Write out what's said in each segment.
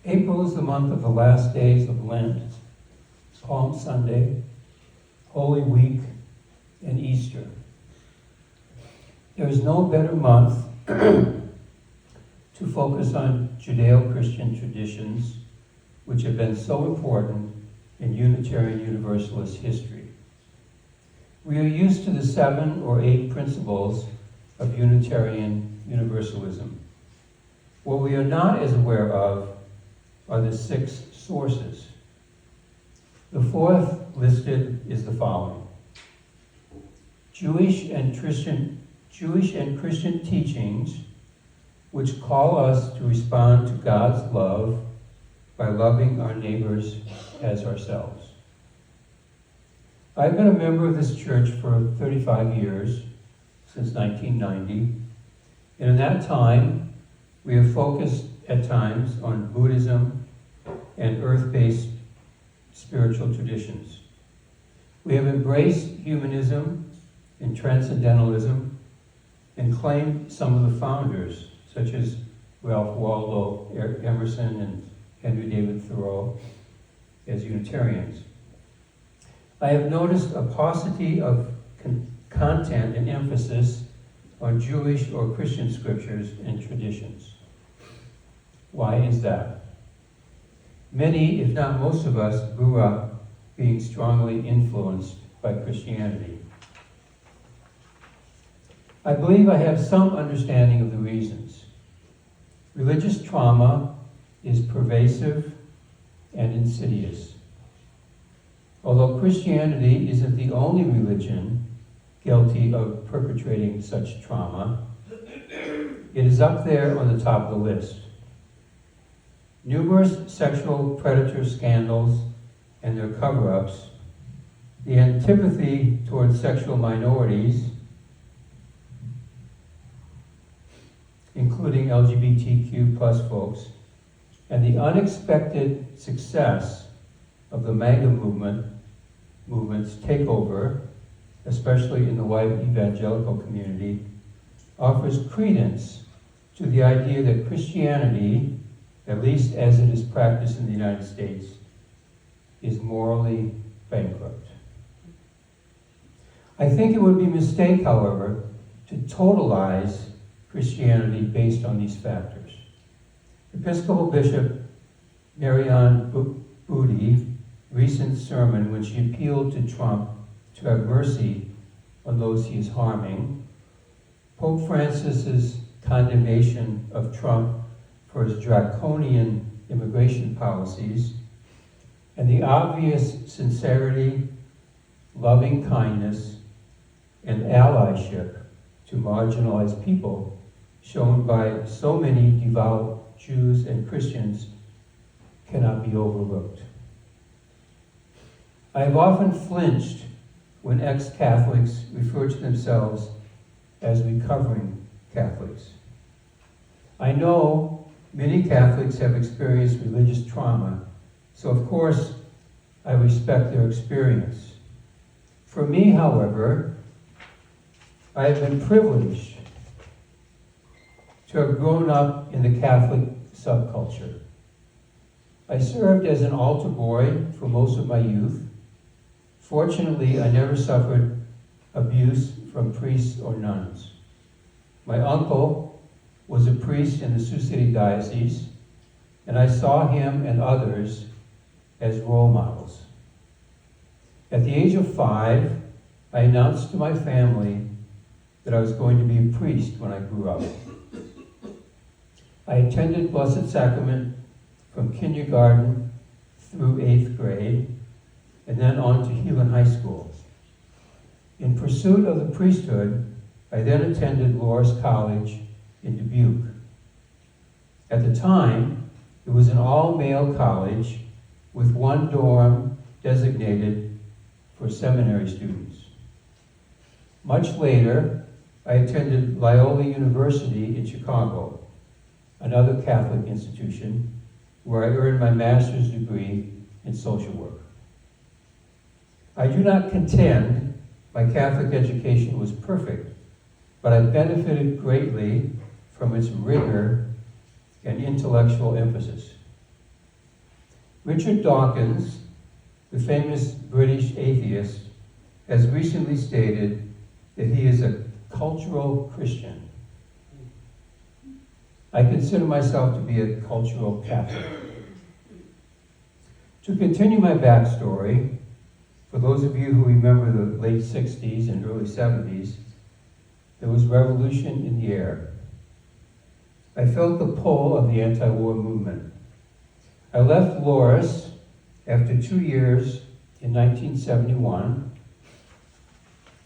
April is the month of the last days of Lent, Palm Sunday, Holy Week, and Easter. There is no better month to focus on Judeo-Christian traditions, which have been so important in Unitarian Universalist history. We are used to the 7 or 8 principles of Unitarian Universalism. What we are not as aware of are the 6 sources. The 4th listed is the following: Jewish and Christian teachings which call us to respond to God's love by loving our neighbors as ourselves. I've been a member of this church for 35 years, since 1990, and in that time, we have focused at times on Buddhism and earth-based spiritual traditions. We have embraced humanism and transcendentalism and claimed some of the founders, such as Ralph Waldo Emerson and Henry David Thoreau, as Unitarians. I have noticed a paucity of content and emphasis on Jewish or Christian scriptures and traditions. Why is that? Many, if not most of us, grew up being strongly influenced by Christianity. I believe I have some understanding of the reasons. Religious trauma is pervasive and insidious. Although Christianity isn't the only religion guilty of perpetrating such trauma, it is up there on the top of the list. Numerous sexual predator scandals and their cover-ups, the antipathy towards sexual minorities, including LGBTQ plus folks, and the unexpected success of the MAGA movement's takeover, especially in the white evangelical community, offers credence to the idea that Christianity, at least as it is practiced in the United States, is morally bankrupt. I think it would be a mistake, however, to totalize Christianity based on these factors. Episcopal Bishop Marianne Booty, recent sermon when she appealed to Trump to have mercy on those he is harming, Pope Francis's condemnation of Trump for his draconian immigration policies, and the obvious sincerity, loving kindness, and allyship to marginalized people shown by so many devout Jews and Christians cannot be overlooked. I have often flinched when ex-Catholics refer to themselves as recovering Catholics. I know many Catholics have experienced religious trauma, so of course I respect their experience. For me, however, I have been privileged to have grown up in the Catholic subculture. I served as an altar boy for most of my youth. Fortunately, I never suffered abuse from priests or nuns. My uncle was a priest in the Sioux City Diocese, and I saw him and others as role models. At the age of 5, I announced to my family that I was going to be a priest when I grew up. I attended Blessed Sacrament from kindergarten through 8th grade, and then on to Heelan High School. In pursuit of the priesthood, I then attended Loras College in Dubuque. At the time, it was an all-male college with one dorm designated for seminary students. Much later, I attended Loyola University in Chicago, another Catholic institution, where I earned my master's degree in social work. I do not contend my Catholic education was perfect, but I benefited greatly from its rigor and intellectual emphasis. Richard Dawkins, the famous British atheist, has recently stated that he is a cultural Christian. I consider myself to be a cultural Catholic. To continue my backstory, for those of you who remember the late 60s and early 70s, there was revolution in the air. I felt the pull of the anti-war movement. I left Loras after 2 years in 1971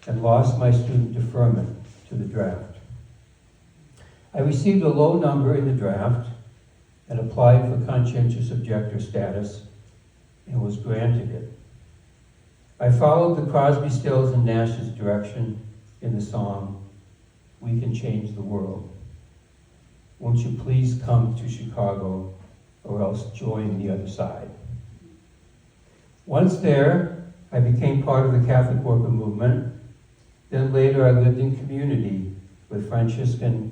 and lost my student deferment to the draft. I received a low number in the draft and applied for conscientious objector status and was granted it. I followed the Crosby, Stills, and Nash's direction in the song, "We Can Change the World. Won't you please come to Chicago or else join the other side?" Once there, I became part of the Catholic worker movement. Then later I lived in community with Franciscan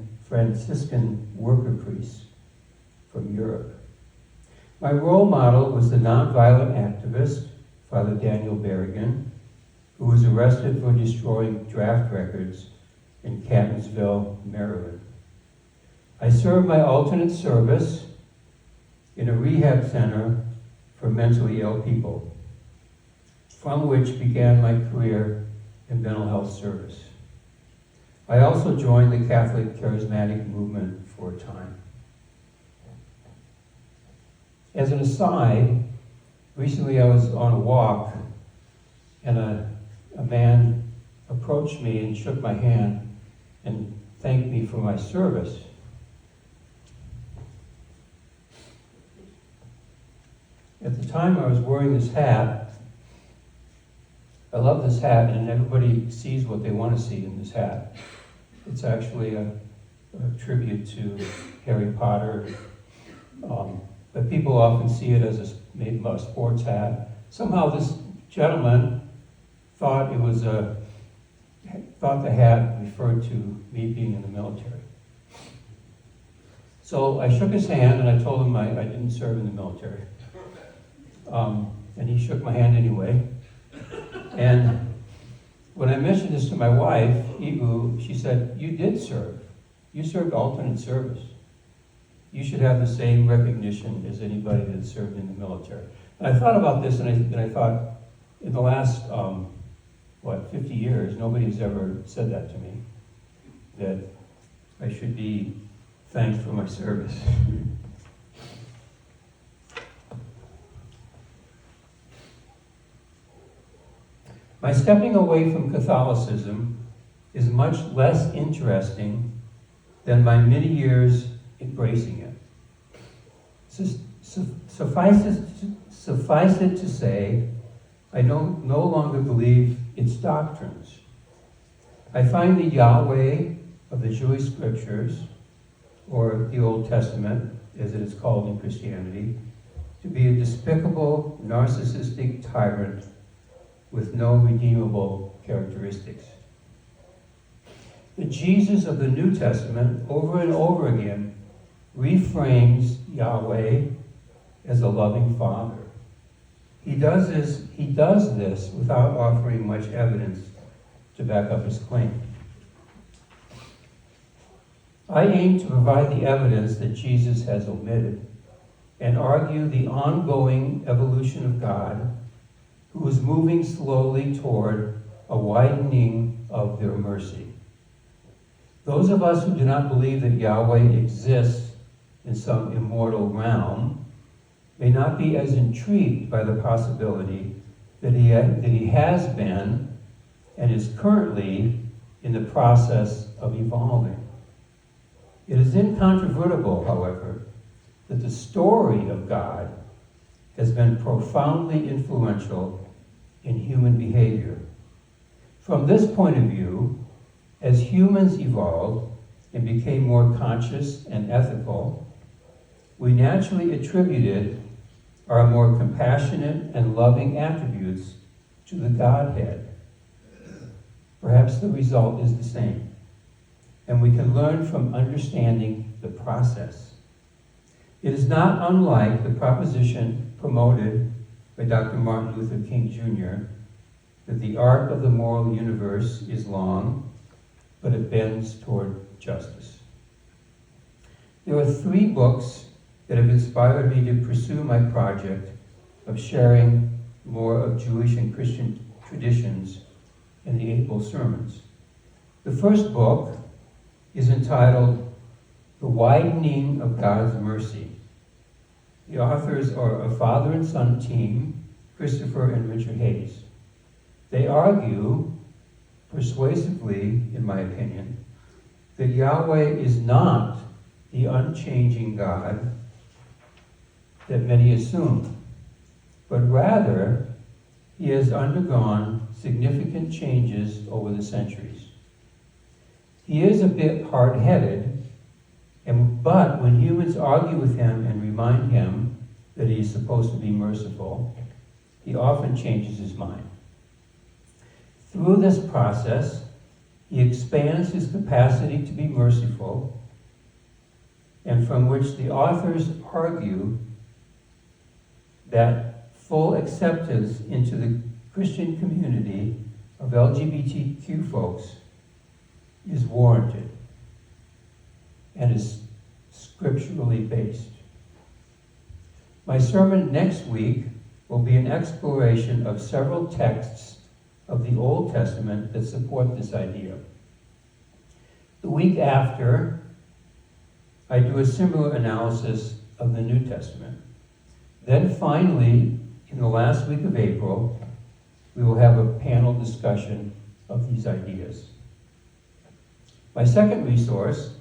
worker priests from Europe. My role model was the nonviolent activist, Father Daniel Berrigan, who was arrested for destroying draft records in Catonsville, Maryland. I served my alternate service in a rehab center for mentally ill people, from which began my career in mental health service. I also joined the Catholic Charismatic movement for a time. As an aside, recently I was on a walk and a man approached me and shook my hand and thanked me for my service. At the time I was wearing this hat. I love this hat, and everybody sees what they want to see in this hat. It's actually a tribute to Harry Potter, but people often see it as maybe a sports hat. Somehow this gentleman thought the hat referred to me being in the military. So I shook his hand and I told him I didn't serve in the military. And he shook my hand anyway. And when I mentioned this to my wife, Ibu, she said, "You did serve. You served alternate service. You should have the same recognition as anybody that served in the military." And I thought about this, and I thought, in the last, 50 years, nobody has ever said that to me, that I should be thanked for my service. My stepping away from Catholicism is much less interesting than my many years embracing it. Suffice it to say, I no longer believe its doctrines. I find the Yahweh of the Jewish scriptures, or the Old Testament, as it is called in Christianity, to be a despicable, narcissistic tyrant with no redeemable characteristics. The Jesus of the New Testament, over and over again, reframes Yahweh as a loving Father. He does this without offering much evidence to back up his claim. I aim to provide the evidence that Jesus has omitted and argue the ongoing evolution of God, who is moving slowly toward a widening of their mercy. Those of us who do not believe that Yahweh exists in some immortal realm may not be as intrigued by the possibility that he has been and is currently in the process of evolving. It is incontrovertible, however, that the story of God has been profoundly influential in human behavior. From this point of view, as humans evolved and became more conscious and ethical, we naturally attributed our more compassionate and loving attributes to the Godhead. Perhaps the result is the same, and we can learn from understanding the process. It is not unlike the proposition promoted by Dr. Martin Luther King Jr. that the arc of the moral universe is long, but it bends toward justice. There are 3 books that have inspired me to pursue my project of sharing more of Jewish and Christian traditions in the April sermons. The first book is entitled The Widening of God's Mercy. The authors are a father and son team, Christopher and Richard Hayes. They argue, persuasively in my opinion, that Yahweh is not the unchanging God that many assume, but rather he has undergone significant changes over the centuries. He is a bit hard-headed, but when humans argue with him and remind him that he is supposed to be merciful, he often changes his mind. Through this process, he expands his capacity to be merciful, and from which the authors argue that full acceptance into the Christian community of LGBTQ folks is warranted and is scripturally based. My sermon next week will be an exploration of several texts of the Old Testament that support this idea. The week after, I do a similar analysis of the New Testament. Then finally, in the last week of April, we will have a panel discussion of these ideas. My second resource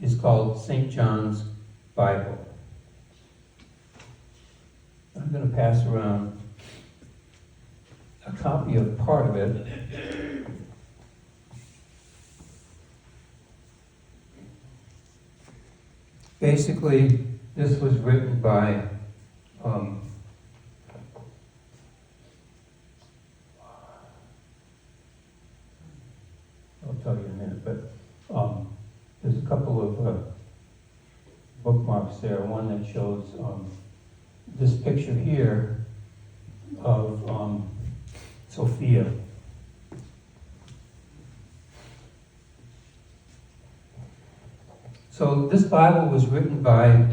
is called St. John's Bible. I'm going to pass around a copy of part of it. Basically, this was written by I'll tell you in a minute, but there's a couple of bookmarks there. One that shows this picture here of Sophia. So this Bible was written by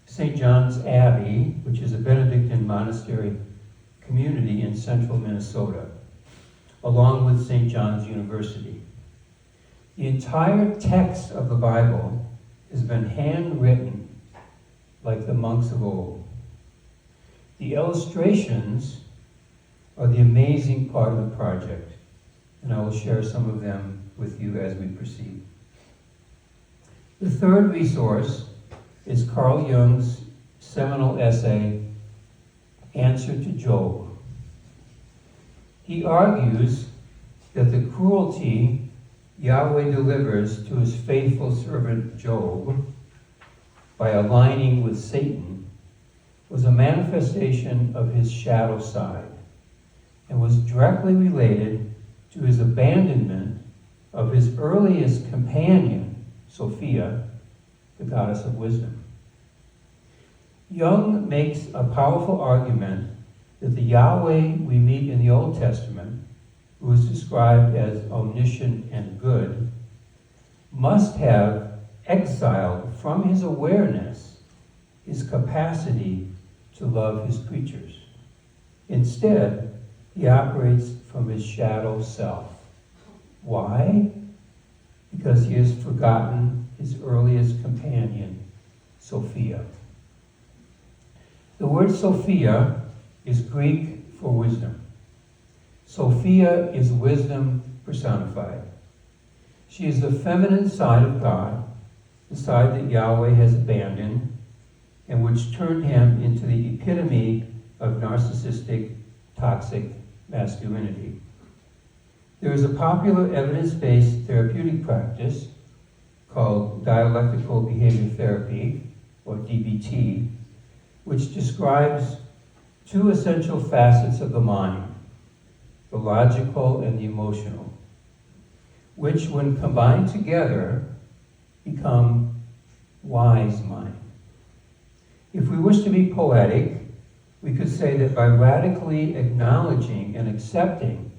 St. John's Abbey, which is a Benedictine monastery community in central Minnesota, along with St. John's University. The entire text of the Bible has been handwritten like the monks of old. The illustrations are the amazing part of the project, and I will share some of them with you as we proceed. The third resource is Carl Jung's seminal essay, Answer to Job. He argues that the cruelty Yahweh delivers to his faithful servant Job by aligning with Satan was a manifestation of his shadow side and was directly related to his abandonment of his earliest companion, Sophia, the goddess of wisdom. Jung makes a powerful argument that the Yahweh we meet in the Old Testament, who is described as omniscient and good, must have exiled from his awareness his capacity to love his creatures. Instead, he operates from his shadow self. Why? Because he has forgotten his earliest companion, Sophia. The word Sophia is Greek for wisdom. Sophia is wisdom personified. She is the feminine side of God, the side that Yahweh has abandoned, and which turned him into the epitome of narcissistic, toxic masculinity. There is a popular evidence-based therapeutic practice called dialectical behavior therapy, or DBT, which describes two essential facets of the mind, the logical and the emotional, which when combined together become wise mind. If we wish to be poetic, we could say that by radically acknowledging and accepting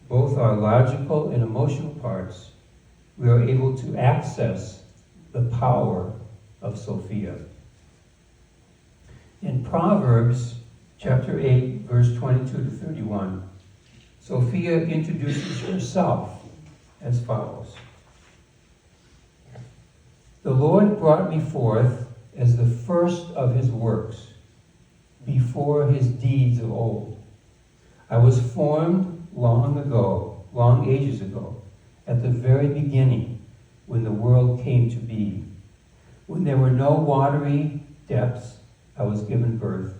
both our logical and emotional parts, we are able to access the power of Sophia. In Proverbs chapter 8, verse 22 to 31, Sophia introduces herself as follows. The Lord brought me forth as the first of his works, before his deeds of old. I was formed long ages ago, at the very beginning, when the world came to be. When there were no watery depths, I was given birth.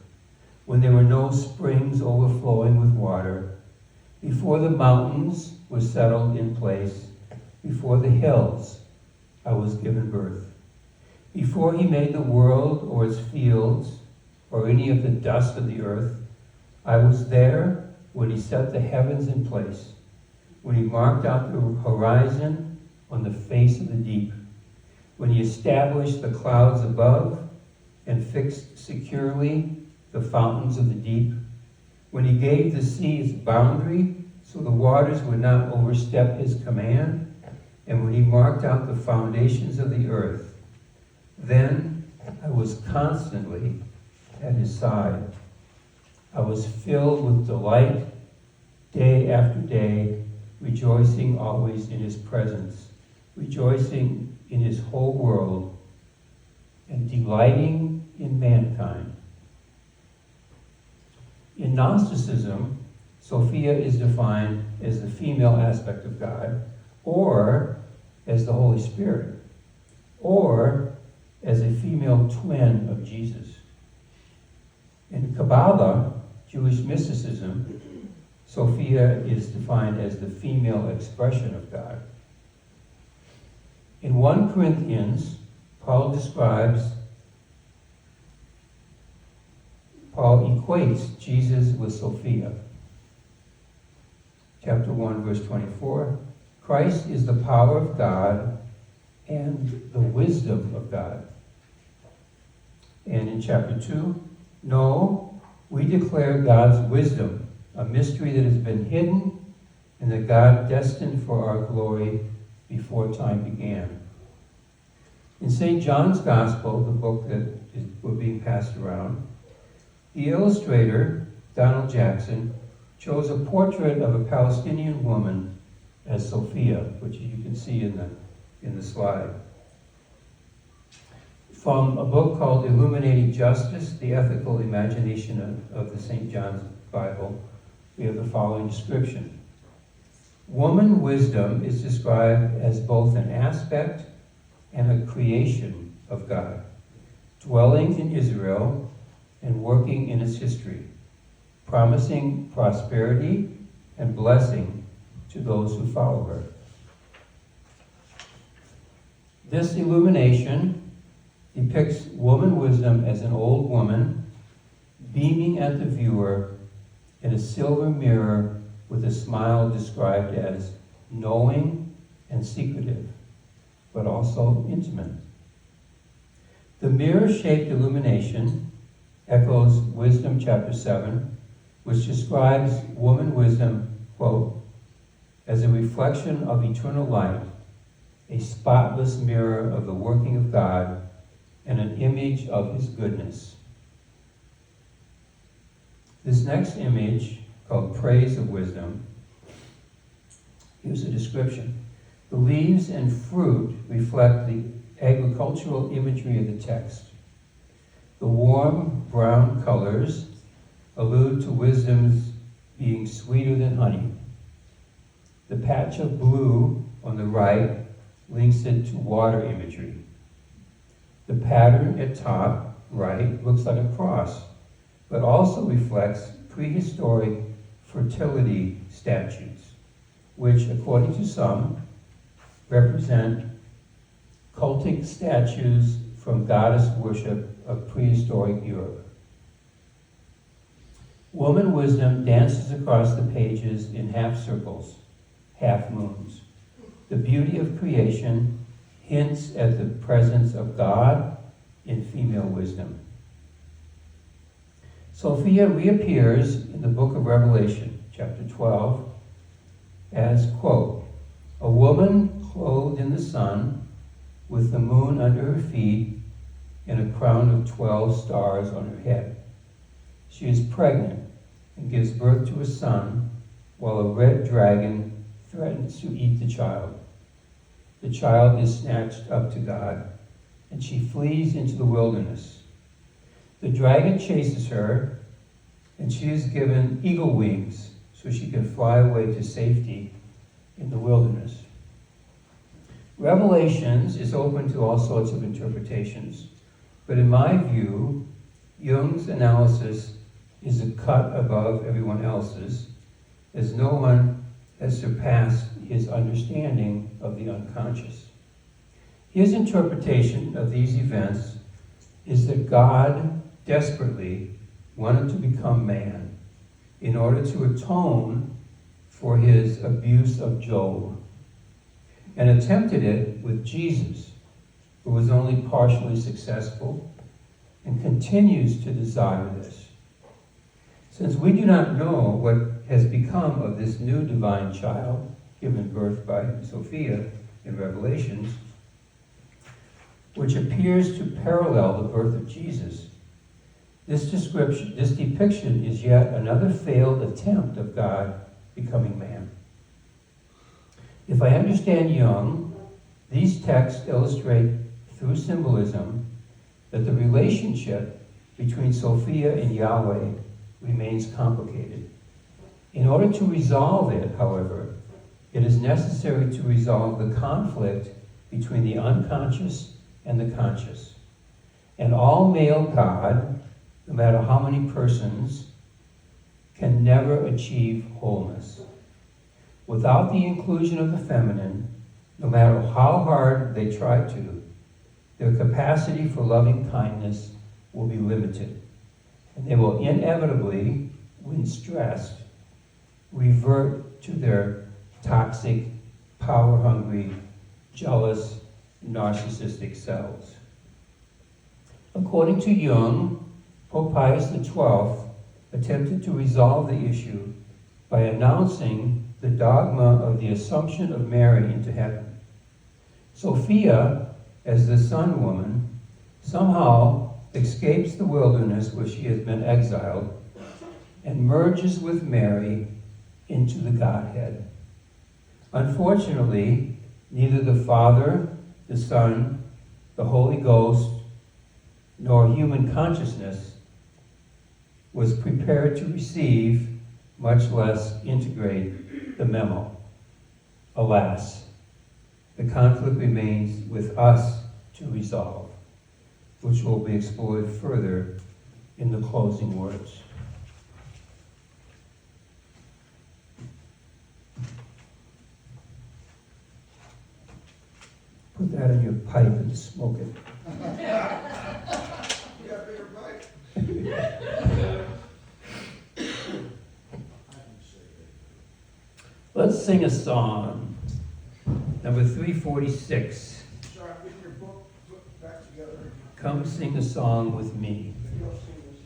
When there were no springs overflowing with water, before the mountains were settled in place, before the hills, I was given birth. Before he made the world or its fields, or any of the dust of the earth, I was there when he set the heavens in place, when he marked out the horizon on the face of the deep, when he established the clouds above and fixed securely the fountains of the deep, when he gave the sea its boundary so the waters would not overstep his command, and when he marked out the foundations of the earth. Then I was constantly at his side. I was filled with delight day after day, rejoicing always in his presence, rejoicing in his whole world, and delighting in mankind. In Gnosticism, Sophia is defined as the female aspect of God, or as the Holy Spirit, or as a female twin of Jesus. In Kabbalah, Jewish mysticism, Sophia is defined as the female expression of God. In 1 Corinthians, Paul equates Jesus with Sophia. Chapter 1, verse 24, Christ is the power of God and the wisdom of God. And in chapter 2, no, we declare God's wisdom, a mystery that has been hidden and that God destined for our glory before time began. In St. John's Gospel, the book that we're being passed around, the illustrator, Donald Jackson, chose a portrait of a Palestinian woman as Sophia, which you can see in the slide. From a book called Illuminating Justice, the Ethical Imagination of the St. John's Bible, we have the following description. Woman wisdom is described as both an aspect and a creation of God, dwelling in Israel and working in its history, promising prosperity and blessing to those who follow her. This illumination depicts woman wisdom as an old woman beaming at the viewer in a silver mirror with a smile described as knowing and secretive, but also intimate. The mirror-shaped illumination echoes Wisdom chapter 7, which describes woman wisdom, quote, as a reflection of eternal light, a spotless mirror of the working of God, and an image of his goodness. This next image, called Praise of Wisdom, here's a description. The leaves and fruit reflect the agricultural imagery of the text. The warm brown colors allude to wisdom's being sweeter than honey. The patch of blue on the right links it to water imagery. The pattern at top right looks like a cross, but also reflects prehistoric fertility statues, which, according to some, represent cultic statues from goddess worship of prehistoric Europe. Woman wisdom dances across the pages in half circles, half moons. The beauty of creation hints at the presence of God in female wisdom. Sophia reappears in the book of Revelation, chapter 12, as, quote, a woman clothed in the sun, with the moon under her feet, and a crown of 12 stars on her head. She is pregnant and gives birth to a son, while a red dragon threatens to eat the child. The child is snatched up to God, and she flees into the wilderness. The dragon chases her, and she is given eagle wings so she can fly away to safety in the wilderness. Revelations is open to all sorts of interpretations, but in my view, Jung's analysis is a cut above everyone else's, as no one has surpassed his understanding of the unconscious. His interpretation of these events is that God desperately wanted to become man in order to atone for his abuse of Job, and attempted it with Jesus, who was only partially successful and continues to desire this. Since we do not know what has become of this new divine child given birth by Sophia in Revelations, which appears to parallel the birth of Jesus, this depiction is yet another failed attempt of God becoming man. If I understand Jung, these texts illustrate through symbolism that the relationship between Sophia and Yahweh remains complicated. In order to resolve it, however, it is necessary to resolve the conflict between the unconscious and the conscious. And all male God, no matter how many persons, can never achieve wholeness. Without the inclusion of the feminine, no matter how hard they try to, their capacity for loving kindness will be limited, and they will inevitably, when stressed, revert to their toxic, power-hungry, jealous, narcissistic selves. According to Jung, Pope Pius XII attempted to resolve the issue by announcing the dogma of the Assumption of Mary into heaven. Sophia, as the Sun Woman, somehow escapes the wilderness where she has been exiled and merges with Mary into the Godhead. Unfortunately, neither the Father, the Son, the Holy Ghost, nor human consciousness was prepared to receive, much less integrate, the memo. Alas, the conflict remains with us to resolve, which will be explored further in the closing words. Put that in your pipe and smoke it. Let's sing a song, number 346. Sorry, get your book back together. Come sing a song with me. You'll sing this.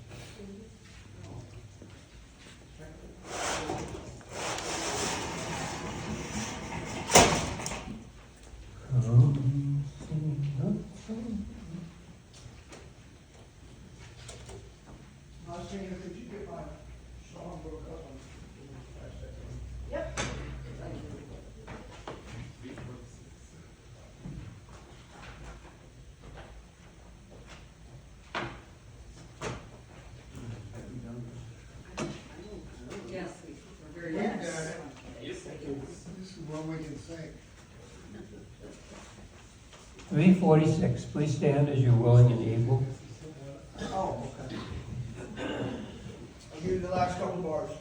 Come sing a song. I was saying, could you get my songbook up on 5 seconds? Yep. Thank you. Yes, we're very nice. This is one we can sing. 346. Please stand as you're willing and able. Oh, okay. I'll give you the last couple bars.